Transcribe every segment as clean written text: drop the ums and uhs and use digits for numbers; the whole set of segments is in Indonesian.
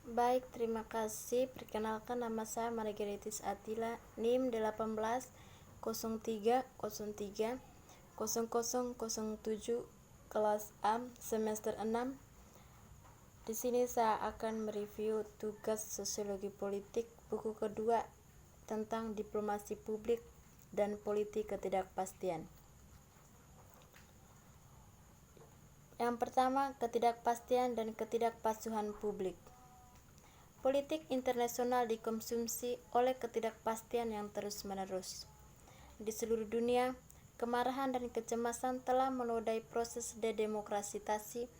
Baik, terima kasih. Perkenalkan, nama saya Margaritis Atila, NIM 1803030007, kelas A, semester 6. Di sini saya akan mereview tugas Sosiologi Politik buku kedua tentang diplomasi publik dan politik ketidakpastian. Yang pertama, ketidakpastian dan ketidakpatuhan publik. Politik internasional dikonsumsi oleh ketidakpastian yang terus-menerus. Di seluruh dunia, kemarahan dan kecemasan telah menodai proses dedemokratisasi,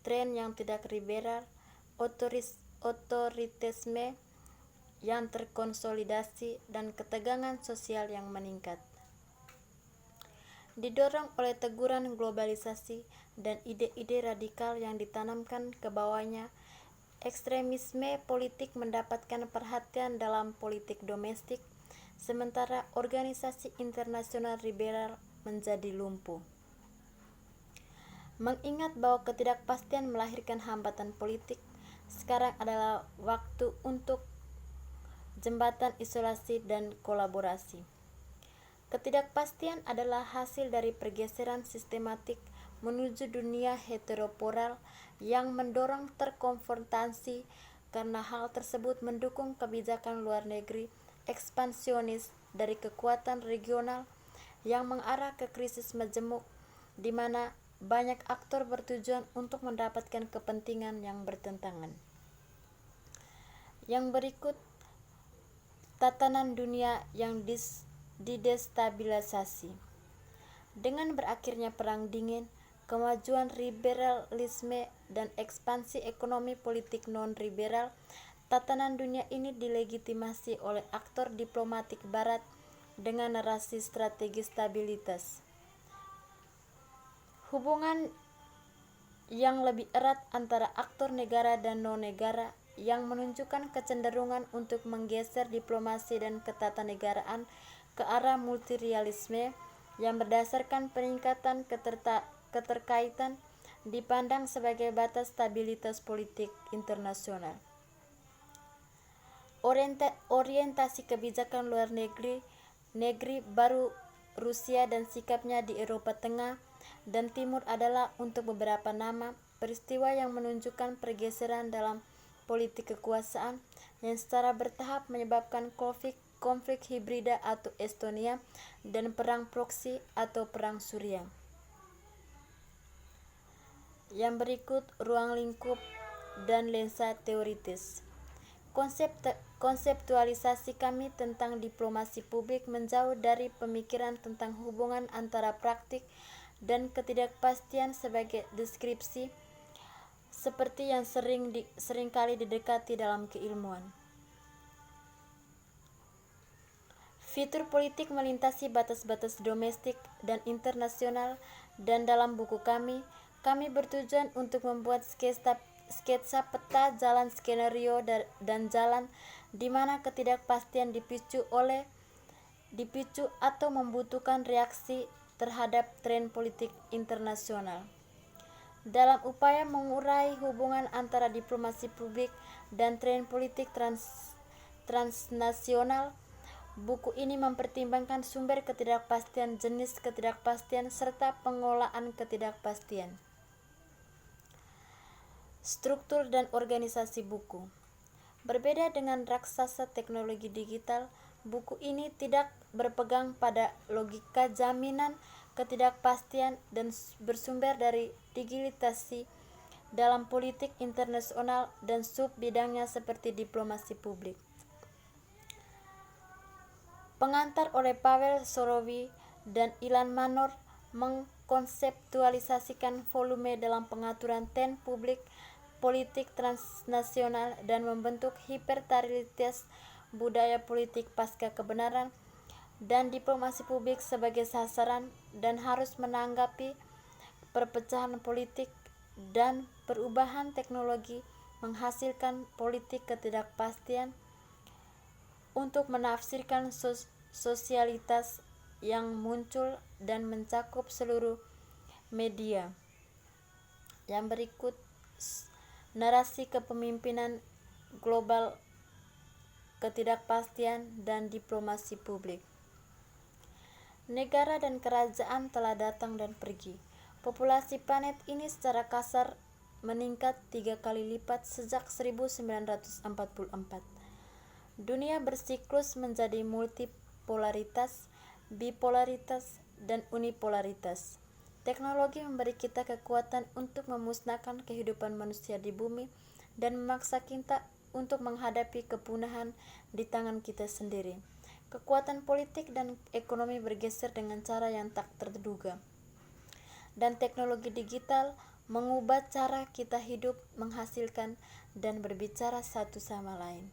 tren yang tidak liberal, otoritarisme yang terkonsolidasi, dan ketegangan sosial yang meningkat. Didorong oleh teguran globalisasi dan ide-ide radikal yang ditanamkan ke bawahnya, ekstremisme politik mendapatkan perhatian dalam politik domestik, sementara organisasi internasional liberal menjadi lumpuh. Mengingat bahwa ketidakpastian melahirkan hambatan politik, sekarang adalah waktu untuk jembatan isolasi dan kolaborasi. Ketidakpastian adalah hasil dari pergeseran sistematik menuju dunia heteropolar yang mendorong terkonfrontasi, karena hal tersebut mendukung kebijakan luar negeri ekspansionis dari kekuatan regional yang mengarah ke krisis majemuk, di mana banyak aktor bertujuan untuk mendapatkan kepentingan yang bertentangan. Yang berikut tatanan dunia yang didestabilisasi. Dengan berakhirnya Perang Dingin, kemajuan liberalisme dan ekspansi ekonomi politik non-liberal, tatanan dunia ini dilegitimasi oleh aktor diplomatik Barat dengan narasi strategi stabilitas. Hubungan yang lebih erat antara aktor negara dan non-negara yang menunjukkan kecenderungan untuk menggeser diplomasi dan ketatanegaraan ke arah multilateralisme yang berdasarkan peningkatan keterkaitan dipandang sebagai batas stabilitas politik internasional. Orientasi kebijakan luar negeri baru Rusia dan sikapnya di Eropa Tengah dan Timur adalah untuk beberapa nama peristiwa yang menunjukkan pergeseran dalam politik kekuasaan yang secara bertahap menyebabkan konflik hibrida atau Estonia dan perang proksi atau perang Suriah. Yang berikut ruang lingkup dan lensa teoritis. Konseptualisasi kami tentang diplomasi publik menjauh dari pemikiran tentang hubungan antara praktik dan ketidakpastian sebagai deskripsi, seperti yang seringkali didekati dalam keilmuan. Fitur politik melintasi batas-batas domestik dan internasional, dan dalam buku kami bertujuan untuk membuat sketsa peta jalan skenario dan jalan di mana ketidakpastian dipicu atau membutuhkan reaksi terhadap tren politik internasional. Dalam upaya mengurai hubungan antara diplomasi publik dan tren politik transnasional, buku ini mempertimbangkan sumber ketidakpastian, jenis ketidakpastian, serta pengolahan ketidakpastian. Struktur dan organisasi buku. Berbeda dengan raksasa teknologi digital, buku ini tidak berpegang pada logika jaminan ketidakpastian dan bersumber dari digitalisasi dalam politik internasional dan sub-bidangnya seperti diplomasi publik. Pengantar oleh Pavel Sorowi dan Ilan Manor mengkonseptualisasikan volume dalam pengaturan ten publik politik transnasional dan membentuk hiperrealitas budaya politik pasca kebenaran dan diplomasi publik sebagai sasaran, dan harus menanggapi perpecahan politik dan perubahan teknologi menghasilkan politik ketidakpastian untuk menafsirkan sosialitas yang muncul dan mencakup seluruh media. Yang berikut narasi kepemimpinan global, ketidakpastian, dan diplomasi publik. Negara dan kerajaan telah datang dan pergi. Populasi planet ini secara kasar meningkat 3 kali lipat sejak 1944. Dunia bersiklus menjadi multipolaritas, bipolaritas, dan unipolaritas. Teknologi memberi kita kekuatan untuk memusnahkan kehidupan manusia di bumi dan memaksa kita untuk menghadapi kepunahan di tangan kita sendiri. Kekuatan politik dan ekonomi bergeser dengan cara yang tak terduga. Dan teknologi digital mengubah cara kita hidup, menghasilkan, dan berbicara satu sama lain.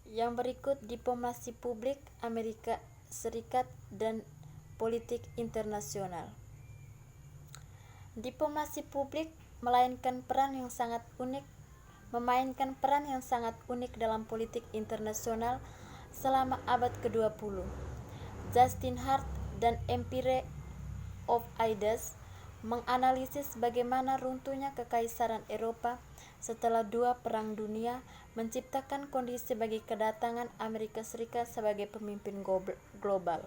Yang berikut diplomasi publik Amerika Serikat dan politik internasional. Diplomasi publik memainkan peran yang sangat unik dalam politik internasional selama abad ke-20. Justin Hart dan Empire of Ideas menganalisis bagaimana runtuhnya kekaisaran Eropa setelah 2 perang dunia menciptakan kondisi bagi kedatangan Amerika Serikat sebagai pemimpin global.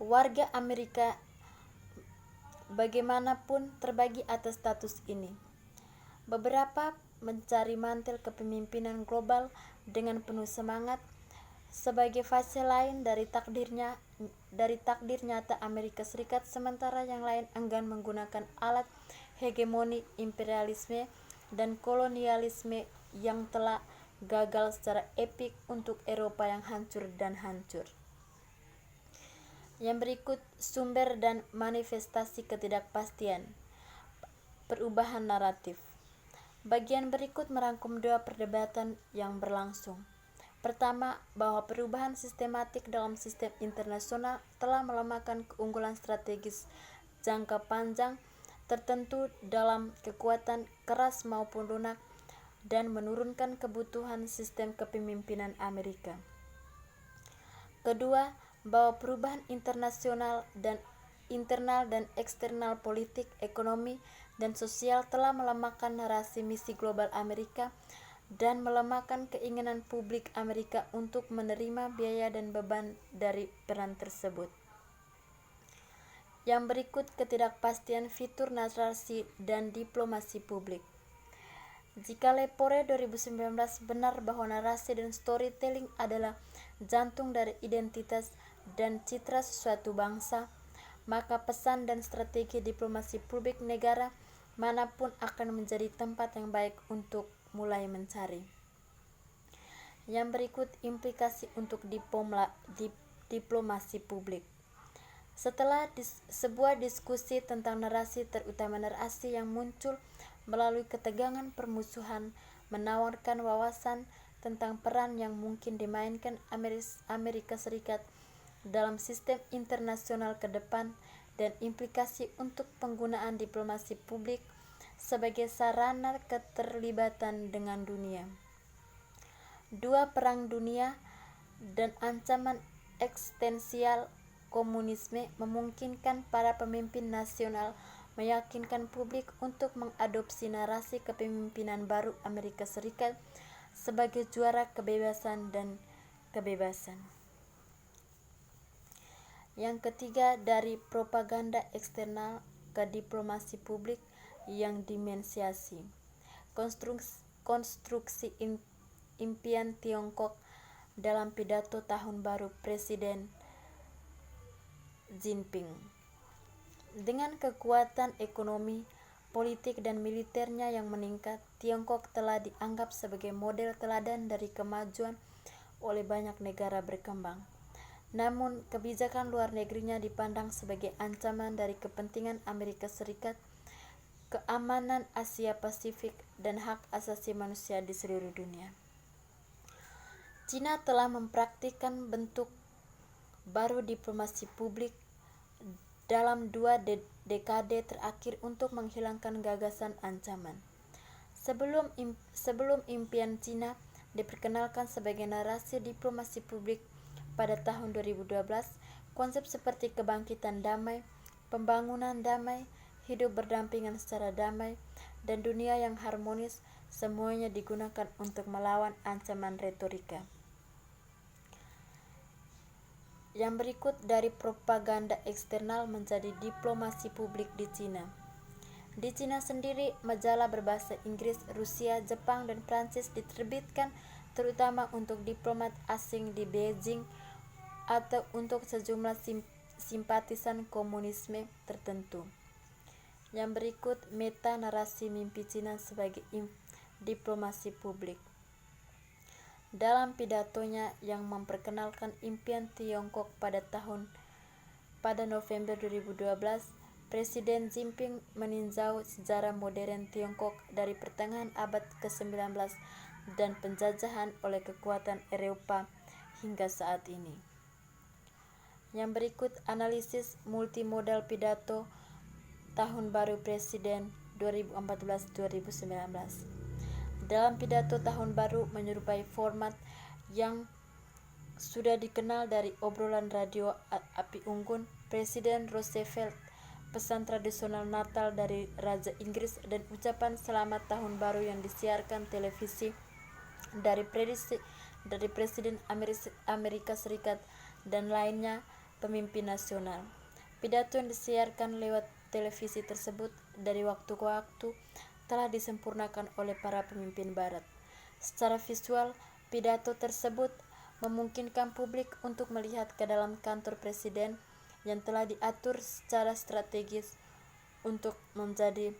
Warga Amerika bagaimanapun terbagi atas status ini. Beberapa mencari mantel kepemimpinan global dengan penuh semangat sebagai fase lain dari takdir nyata Amerika Serikat, sementara yang lain enggan menggunakan alat hegemoni imperialisme dan kolonialisme yang telah gagal secara epik untuk Eropa yang hancur dan hancur. Yang berikut sumber dan manifestasi ketidakpastian. Perubahan naratif. Bagian berikut merangkum 2 perdebatan yang berlangsung. Pertama, bahwa perubahan sistematik dalam sistem internasional telah melemahkan keunggulan strategis jangka panjang tertentu dalam kekuatan keras maupun lunak dan menurunkan kebutuhan sistem kepemimpinan Amerika. Kedua, bahwa perubahan internal dan eksternal politik, ekonomi, dan sosial telah melemahkan narasi misi global Amerika dan melemahkan keinginan publik Amerika untuk menerima biaya dan beban dari peran tersebut. Yang berikut ketidakpastian fitur narasi dan diplomasi publik. Jika Lepore 2019 benar bahwa narasi dan storytelling adalah jantung dari identitas dan citra suatu bangsa, maka pesan dan strategi diplomasi publik negara manapun akan menjadi tempat yang baik untuk mulai mencari. Yang berikut implikasi untuk diplomasi publik. Setelah sebuah diskusi tentang narasi, terutama narasi yang muncul melalui ketegangan permusuhan, menawarkan wawasan tentang peran yang mungkin dimainkan Amerika Serikat dalam sistem internasional ke depan dan implikasi untuk penggunaan diplomasi publik sebagai sarana keterlibatan dengan dunia. 2 perang dunia dan ancaman eksistensial komunisme memungkinkan para pemimpin nasional meyakinkan publik untuk mengadopsi narasi kepemimpinan baru Amerika Serikat sebagai juara kebebasan dan kebebasan. Yang ketiga, dari propaganda eksternal ke diplomasi publik yang dimensiasi. Konstruksi impian Tiongkok dalam pidato tahun baru Presiden Jinping. Dengan kekuatan ekonomi, politik, dan militernya yang meningkat, Tiongkok telah dianggap sebagai model teladan dari kemajuan oleh banyak negara berkembang. Namun, kebijakan luar negerinya dipandang sebagai ancaman dari kepentingan Amerika Serikat, keamanan Asia Pasifik, dan hak asasi manusia di seluruh dunia. Cina telah mempraktikkan bentuk baru diplomasi publik dalam 2 dekade terakhir untuk menghilangkan gagasan ancaman. Sebelum impian Cina diperkenalkan sebagai narasi diplomasi publik pada tahun 2012, konsep seperti kebangkitan damai, pembangunan damai, hidup berdampingan secara damai, dan dunia yang harmonis, semuanya digunakan untuk melawan ancaman retorika. Yang berikut dari propaganda eksternal menjadi diplomasi publik di Cina. Di Cina sendiri, majalah berbahasa Inggris, Rusia, Jepang, dan Prancis diterbitkan terutama untuk diplomat asing di Beijing atau untuk sejumlah simpatisan komunisme tertentu. Yang berikut meta narasi mimpi Cina sebagai diplomasi publik. Dalam pidatonya yang memperkenalkan impian Tiongkok pada November 2012, Presiden Jinping meninjau sejarah modern Tiongkok dari pertengahan abad ke-19 dan penjajahan oleh kekuatan Eropa hingga saat ini. Yang berikut analisis multimodal pidato Tahun Baru Presiden 2014-2019. Dalam pidato Tahun Baru menyerupai format yang sudah dikenal dari obrolan radio api unggun Presiden Roosevelt, pesan tradisional Natal dari Raja Inggris, dan ucapan selamat Tahun Baru yang disiarkan televisi dari Presiden Amerika Serikat dan lainnya pemimpin nasional. Pidato yang disiarkan lewat televisi tersebut dari waktu ke waktu telah disempurnakan oleh para pemimpin barat. Secara visual, pidato tersebut memungkinkan publik untuk melihat ke dalam kantor presiden yang telah diatur secara strategis untuk menjadi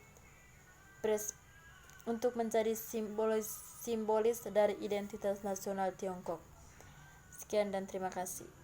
simbolis dari identitas nasional Tiongkok. Sekian dan terima kasih.